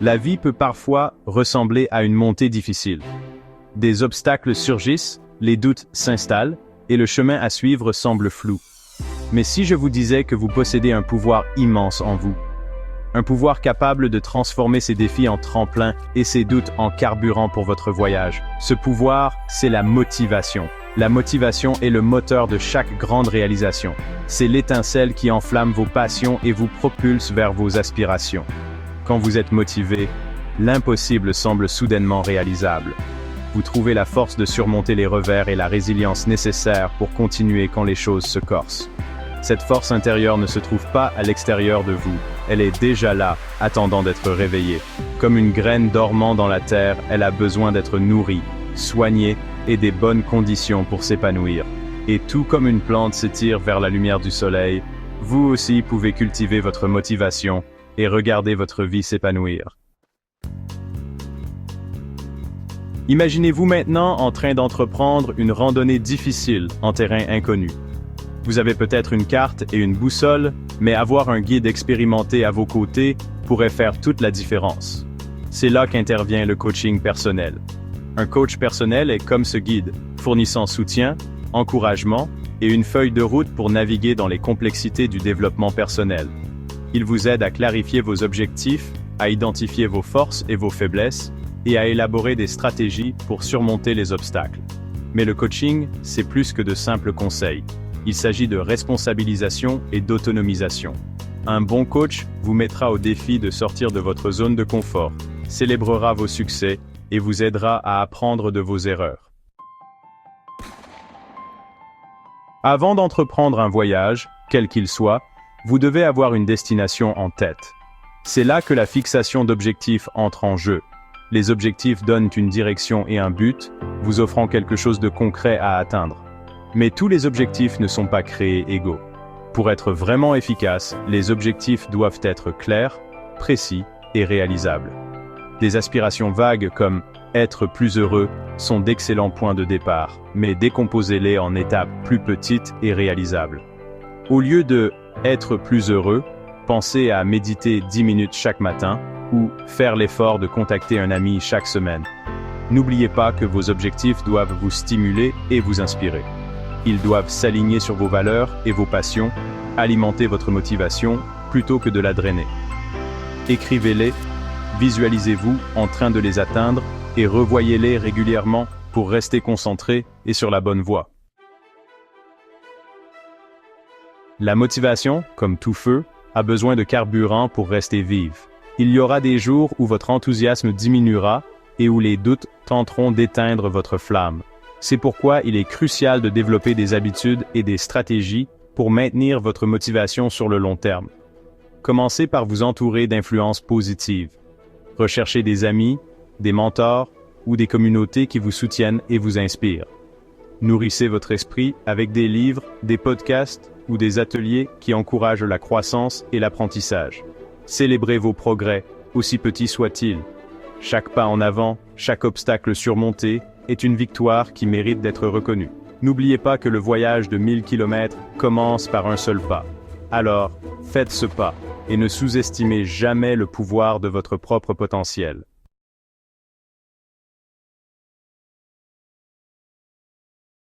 La vie peut parfois ressembler à une montée difficile. Des obstacles surgissent, les doutes s'installent, et le chemin à suivre semble flou. Mais si je vous disais que vous possédez un pouvoir immense en vous, un pouvoir capable de transformer ces défis en tremplin et ces doutes en carburant pour votre voyage, ce pouvoir, c'est la motivation. La motivation est le moteur de chaque grande réalisation. C'est l'étincelle qui enflamme vos passions et vous propulse vers vos aspirations. Quand vous êtes motivé, l'impossible semble soudainement réalisable. Vous trouvez la force de surmonter les revers et la résilience nécessaire pour continuer quand les choses se corsent. Cette force intérieure ne se trouve pas à l'extérieur de vous, elle est déjà là, attendant d'être réveillée. Comme une graine dormant dans la terre, elle a besoin d'être nourrie, soignée et des bonnes conditions pour s'épanouir. Et tout comme une plante s'étire vers la lumière du soleil, vous aussi pouvez cultiver votre motivation et regarder votre vie s'épanouir. Imaginez-vous maintenant en train d'entreprendre une randonnée difficile en terrain inconnu. Vous avez peut-être une carte et une boussole, mais avoir un guide expérimenté à vos côtés pourrait faire toute la différence. C'est là qu'intervient le coaching personnel. Un coach personnel est comme ce guide, fournissant soutien, encouragement et une feuille de route pour naviguer dans les complexités du développement personnel. Il vous aide à clarifier vos objectifs, à identifier vos forces et vos faiblesses, et à élaborer des stratégies pour surmonter les obstacles. Mais le coaching, c'est plus que de simples conseils. Il s'agit de responsabilisation et d'autonomisation. Un bon coach vous mettra au défi de sortir de votre zone de confort, célébrera vos succès et vous aidera à apprendre de vos erreurs. Avant d'entreprendre un voyage, quel qu'il soit, vous devez avoir une destination en tête. C'est là que la fixation d'objectifs entre en jeu. Les objectifs donnent une direction et un but, vous offrant quelque chose de concret à atteindre. Mais tous les objectifs ne sont pas créés égaux. Pour être vraiment efficaces, les objectifs doivent être clairs, précis et réalisables. Des aspirations vagues comme « être plus heureux » sont d'excellents points de départ, mais décomposez-les en étapes plus petites et réalisables. Au lieu de « être plus heureux », pensez à méditer 10 minutes chaque matin ou faire l'effort de contacter un ami chaque semaine. N'oubliez pas que vos objectifs doivent vous stimuler et vous inspirer. Ils doivent s'aligner sur vos valeurs et vos passions, alimenter votre motivation plutôt que de la drainer. Écrivez-les, visualisez-vous en train de les atteindre et revoyez-les régulièrement pour rester concentré et sur la bonne voie. La motivation, comme tout feu, a besoin de carburant pour rester vive. Il y aura des jours où votre enthousiasme diminuera et où les doutes tenteront d'éteindre votre flamme. C'est pourquoi il est crucial de développer des habitudes et des stratégies pour maintenir votre motivation sur le long terme. Commencez par vous entourer d'influences positives. Recherchez des amis, des mentors ou des communautés qui vous soutiennent et vous inspirent. Nourrissez votre esprit avec des livres, des podcasts ou des ateliers qui encouragent la croissance et l'apprentissage. Célébrez vos progrès, aussi petits soient-ils. Chaque pas en avant, chaque obstacle surmonté est une victoire qui mérite d'être reconnue. N'oubliez pas que le voyage de 1000 km commence par un seul pas. Alors, faites ce pas et ne sous-estimez jamais le pouvoir de votre propre potentiel.